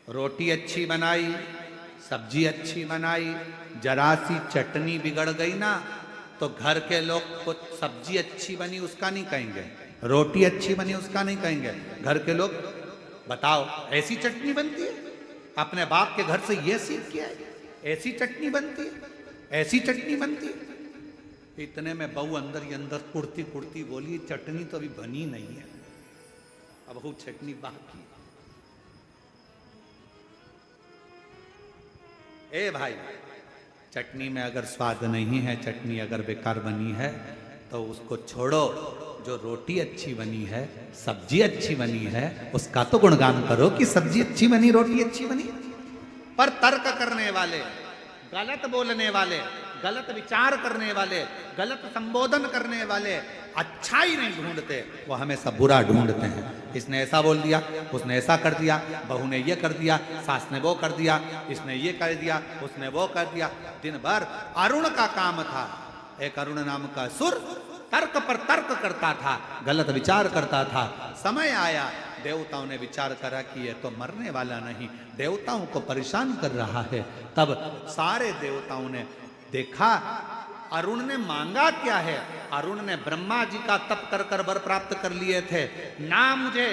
रोटी अच्छी बनाई, सब्जी अच्छी बनाई, जरा सी चटनी बिगड़ गई ना तो घर के लोग कुछ सब्जी अच्छी बनी उसका नहीं कहेंगे, रोटी अच्छी बनी उसका नहीं कहेंगे। घर के लोग बताओ ऐसी चटनी बनती है, अपने बाप के घर से ये सीख किया है, ऐसी चटनी बनती है, ऐसी चटनी बनती है। इतने में बहू अंदर ही अंदर कुड़ती कुड़ती बोली चटनी तो अभी बनी नहीं है, अब बहू चटनी बाकी। ए भाई, चटनी में अगर स्वाद नहीं है, चटनी अगर बेकार बनी है तो उसको छोड़ो। जो रोटी अच्छी बनी है, सब्जी अच्छी बनी है, उसका तो गुणगान करो कि सब्जी अच्छी बनी, रोटी अच्छी बनी। पर तर्क करने वाले, गलत बोलने वाले, गलत विचार करने वाले, गलत संबोधन करने वाले अच्छाई नहीं ढूंढते, वो हमेशा बुरा ढूंढते हैं। इसने ऐसा बोल दिया, उसने ऐसा कर दिया, बहू ने ये कर दिया, सास ने वो कर दिया, इसने ये कर दिया, उसने वो कर दिया। दिन भर अरुण का काम था, एक अरुण नाम का असुर तर्क पर तर्क करता था, गलत विचार करता था। समय आया, देवताओं ने विचार करा कि ये तो मरने वाला नहीं, देवताओं को परेशान कर रहा है। तब सारे देवताओं ने देखा अरुण ने मांगा क्या है। अरुण ने ब्रह्मा जी का तप कर कर वर प्राप्त कर लिए थे, ना मुझे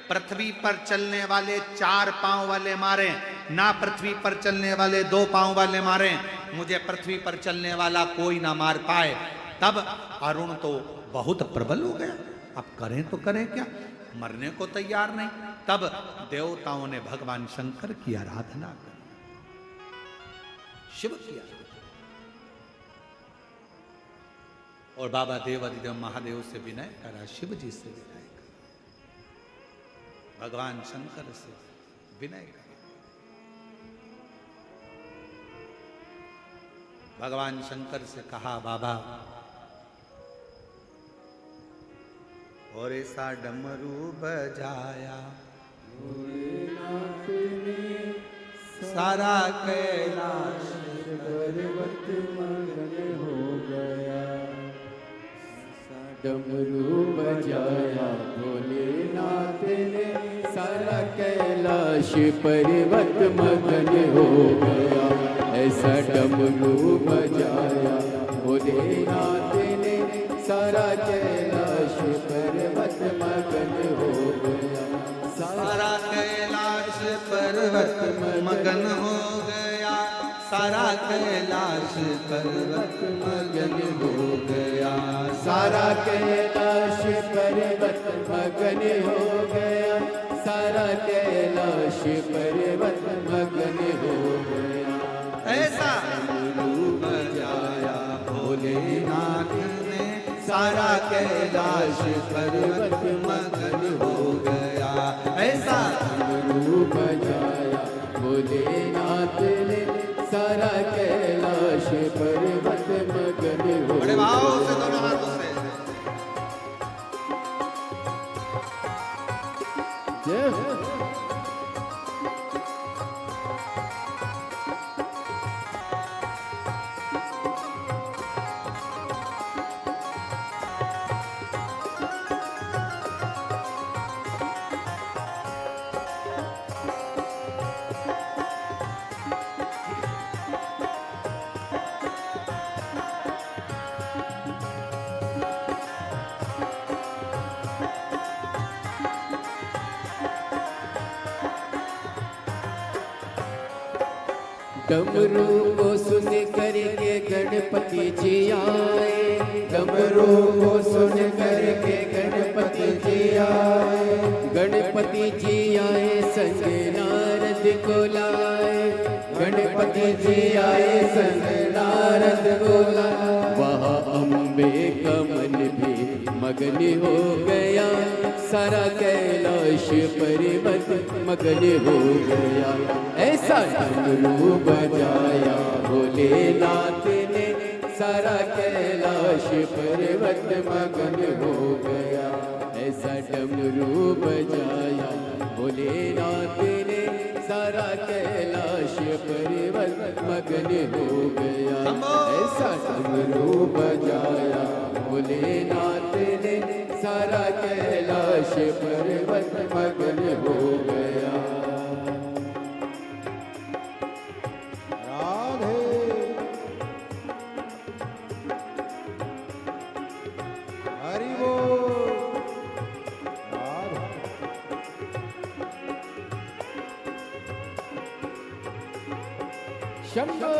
पृथ्वी पर चलने वाले 4 पांव वाले मारे, ना पृथ्वी पर चलने वाले 2 पांव वाले मारे, मुझे पृथ्वी पर चलने वाला कोई ना मार पाए। तब अरुण तो बहुत प्रबल हो गया, अब करें तो करें क्या, मरने को तैयार नहीं। तब देवताओं ने भगवान शंकर की आराधना की, शिव की आराधना, और बाबा देव अधिदेव महादेव से विनय करा, शिव जी से विनय करा, भगवान शंकर से विनय करा। भगवान शंकर से कहा बाबा, और ऐसा डमरू बजाया, सारा कैलाश पर्वत मगन हो गया। डमरू बजाया भोलेनाथ ने, सारा कैलाश पर्वत मगन हो गया। ऐसा डमरू बजाया भोलेनाथ ने, सारा कैलाश पर्वत मगन हो गया। सारा कैलाश पर्वत मगन हो गया, सारा कैलाश पर्वत मगन हो गया, सारा कैलाश पर्वत मगन हो गया। सारा कैलाश पर्वत मगन हो गया। ऐसा डमरू बजाया भोलेनाथ ने, सारा कैलाश पर्वत मगन हो गया। ऐसा डमरू बजाया भोलेनाथ ने, सारा कैलाश पर्वत मगन हो बड़े भाव से दोनों हाथों से जय हो। डमरू को सुन करके गणपति जी आए। डमरू को सुन करके गणपति जी आए। गणपति जी आए संग नारद को लाए। गणपति जी आए संग नारद को लाए। वहाँ अम्बे का मन भी मगन हो गया। सारा कैलाश कैलाश पर्वत मगन हो गया। ऐसा डमरू बजाया भोलेनाथ ने, सारा कैलाश पर्वत मगन हो गया। ऐसा डमरू बजाया भोलेनाथ ने, सारा कैलाश पर्वत मगन हो गया। ऐसा डमरू बजाया भोलेनाथ ने, सारा कैलाश पर्वत मगन हो गया। राधे हरि बोल। राधे शंभो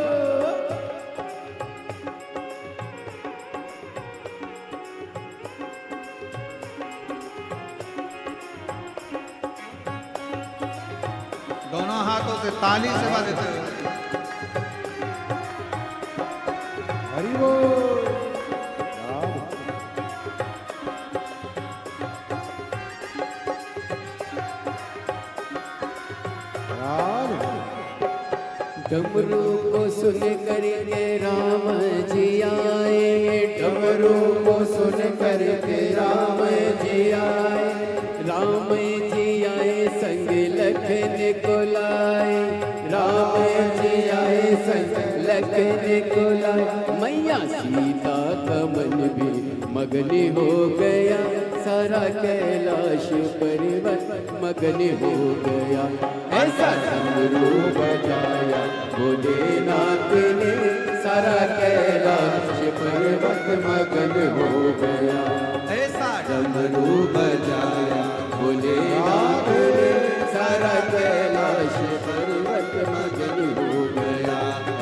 दोनों हाथों से ताली सेवा देते हुए हरि बोल। राधे राधे डमरू को सुन करके राम जी आए, डमरू को सुन करके राम जी आए। राम जी आए संग लखन को लाए, राम जी आए संग लखन को लाए। मैया सीता का मन भी मगन हो गया, सारा कैलाश पर्वत मगन हो गया। ऐसा डमरू बजाया भोलेनाथ ने, सारा कैलाश पर्वत मगन हो गया। ऐसा डमरू बजाया भोलेनाथ ने, सारा कैलाश पर्वत मगन हो गया।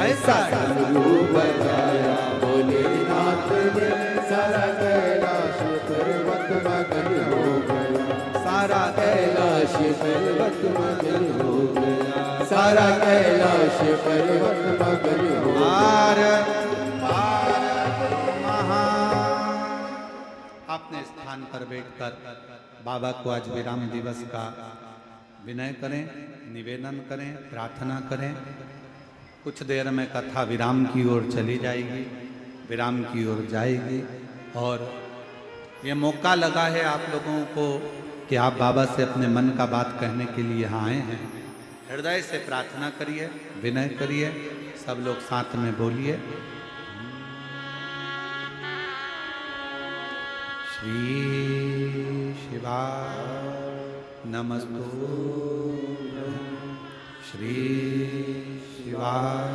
ऐसा डमरू बजाया भोलेनाथ ने, सारा कैलाश पर्वत मगन हो गया। सारा कैलाश पर्वत मगन हो गया। सारा कैलाश पर्वत मगन हो गया। अपने स्थान पर बैठकर बाबा को आज विराम दिवस का विनय करें, निवेदन करें, प्रार्थना करें। कुछ देर में कथा विराम की ओर चली जाएगी, विराम की ओर जाएगी। और ये मौका लगा है आप लोगों को कि आप बाबा से अपने मन का बात कहने के लिए यहाँ आए हैं। हृदय से प्रार्थना करिए, विनय करिए, सब लोग साथ में बोलिए। श्री शिवाय नमस्तुभ्यं, श्री शिवाय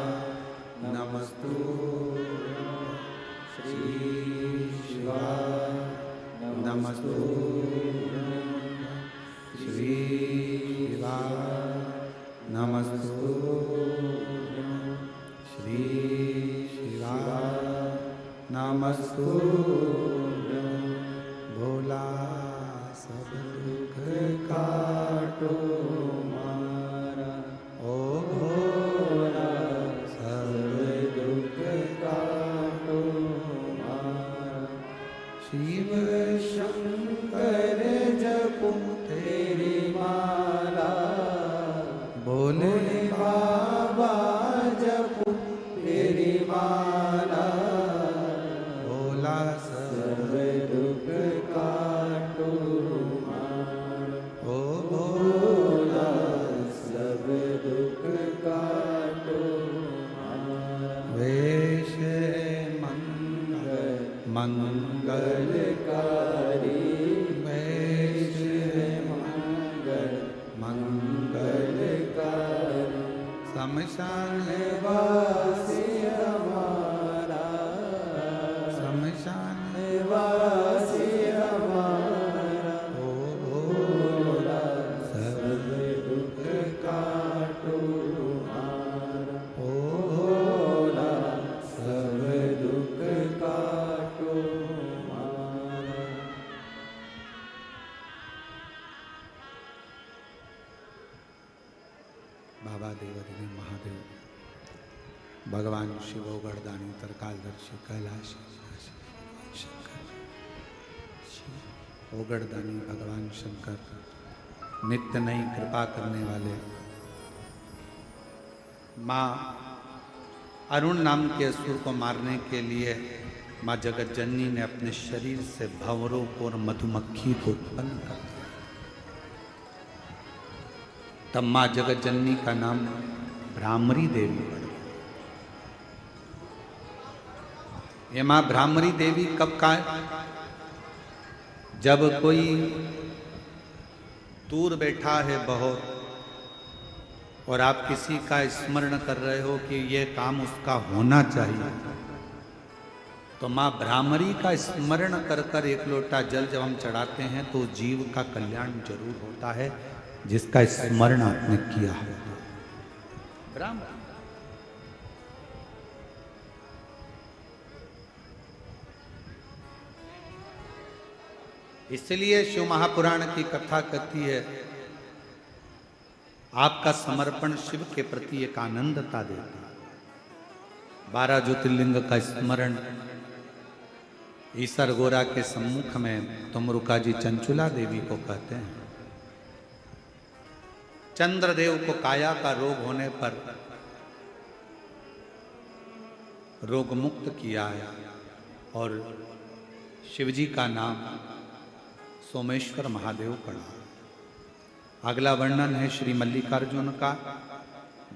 नमस्तुभ्यं, श्री शिवाय नमस्तुभ्यं, श्री शिवाय नमस्तुभ्यं, श्री शिवाय नमस्तुभ्यं। भोला सब दुख काटो मारा, ओ भोला सब दुख काटो मारा। शिव शंकर जपो तेरी माला, भोले बाबा जपो तेरी माला। भोला सब दुख काटो मारा, ओ भोला सब दुख काटो मारा। वेश मंगलकारी, वेश मंगलकारी। शमशान वासी हमारा, शमशान वासी हमारा। ओ भोला सब दुख काटो मारा, ओ भोला सब दुख काटो मारा। बाबा देवादिदेव महादेव, भगवान शिव गढ़दानी तरकालदर्शी कैलाश शंकर, ओगढ़दानी भगवान शंकर, नित्य नई कृपा करने वाले माँ अरुण नाम के असुर को मारने के लिए माँ जगत जननी ने अपने शरीर से भंवरों को और मधुमक्खी को उत्पन्न कर दिया। तब माँ जगत जननी का नाम भ्रामरी देवी पड़ गया। ये माँ भ्रामरी देवी कब का है? जब कोई दूर बैठा है बहुत और आप किसी का स्मरण कर रहे हो कि ये काम उसका होना चाहिए, तो माँ भ्रामरी का स्मरण कर कर एक लोटा जल जब हम चढ़ाते हैं तो जीव का कल्याण जरूर होता है जिसका स्मरण आपने किया है। भ्रामरी इसलिए शिव महापुराण की कथा कहती है आपका समर्पण शिव के प्रति एक आनंदता देता है। 12 ज्योतिर्लिंग का स्मरण ईसर गोरा के सम्मुख में तुमरुका जी चंचुला देवी को कहते हैं। चंद्रदेव को काया का रोग होने पर रोग मुक्त किया है और शिवजी का नाम सोमेश्वर महादेव पड़ा। अगला वर्णन है श्री मल्लिकार्जुन का,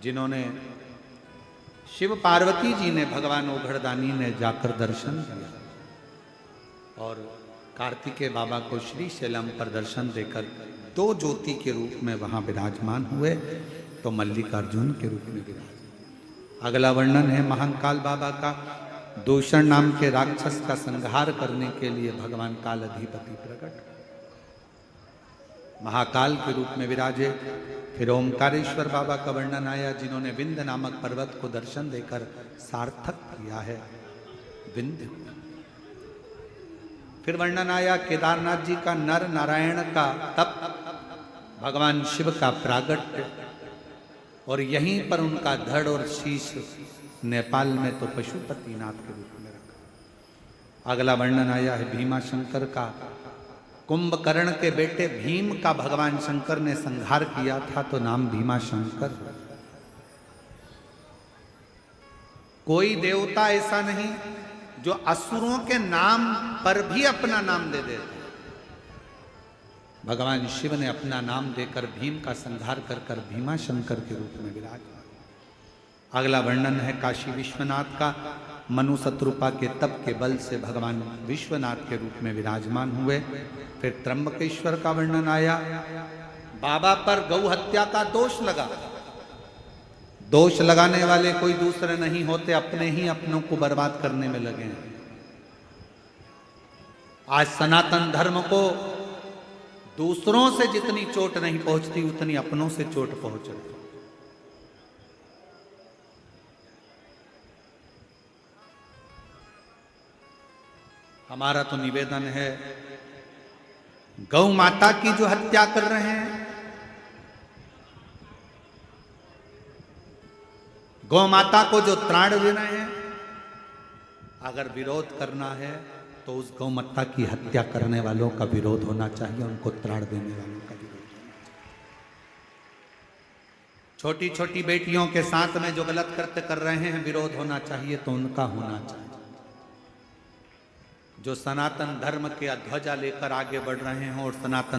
जिन्होंने शिव पार्वती जी ने भगवान ओघड़दानी ने जाकर दर्शन किया और कार्तिकेय बाबा को श्री शैलम पर दर्शन देकर 2 ज्योति के रूप में वहां विराजमान हुए, तो मल्लिकार्जुन के रूप में विराज। अगला वर्णन है महाकाल बाबा का। दूषण नाम के राक्षस का संहार करने के लिए भगवान काल अधिपति प्रकट महाकाल के रूप में विराजे। फिर ओमकारेश्वर बाबा का वर्णन आया, जिन्होंने विंध्य नामक पर्वत को दर्शन देकर सार्थक किया है विंध्य। फिर वर्णन आया केदारनाथ जी का, नर नारायण का तप, भगवान शिव का प्रागट्य और यहीं पर उनका धड़ और शीश नेपाल में तो पशुपतिनाथ के रूप में रखा। अगला वर्णन आया है भीमा शंकर का। कुंभकर्ण के बेटे भीम का भगवान शंकर ने संहार किया था तो नाम भीमा शंकर। कोई देवता ऐसा नहीं जो असुरों के नाम पर भी अपना नाम दे देता। भगवान शिव ने अपना नाम देकर भीम का संहार कर कर भीमा शंकर के रूप में विराजमान। अगला वर्णन है काशी विश्वनाथ का। मनु शत्रुपा के तप के बल से भगवान विश्वनाथ के रूप में विराजमान हुए। फिर त्र्यंबकेश्वर का वर्णन आया। बाबा पर गौ हत्या का दोष लगा। दोष लगाने वाले कोई दूसरे नहीं होते, अपने ही अपनों को बर्बाद करने में लगे हैं। आज सनातन धर्म को दूसरों से जितनी चोट नहीं पहुंचती उतनी अपनों से चोट पहुंच रही। हमारा तो निवेदन है, गौ माता की जो हत्या कर रहे हैं, गौ माता को जो त्राण दे रहे हैं, अगर विरोध करना है तो उस गौ माता की हत्या करने वालों का विरोध होना चाहिए, उनको त्राण देने वालों का विरोध होना चाहिए। छोटी छोटी बेटियों के साथ में जो गलत कृत्य कर रहे हैं विरोध होना चाहिए तो उनका होना चाहिए। जो सनातन धर्म के ध्वजा लेकर आगे बढ़ रहे हैं और सनातन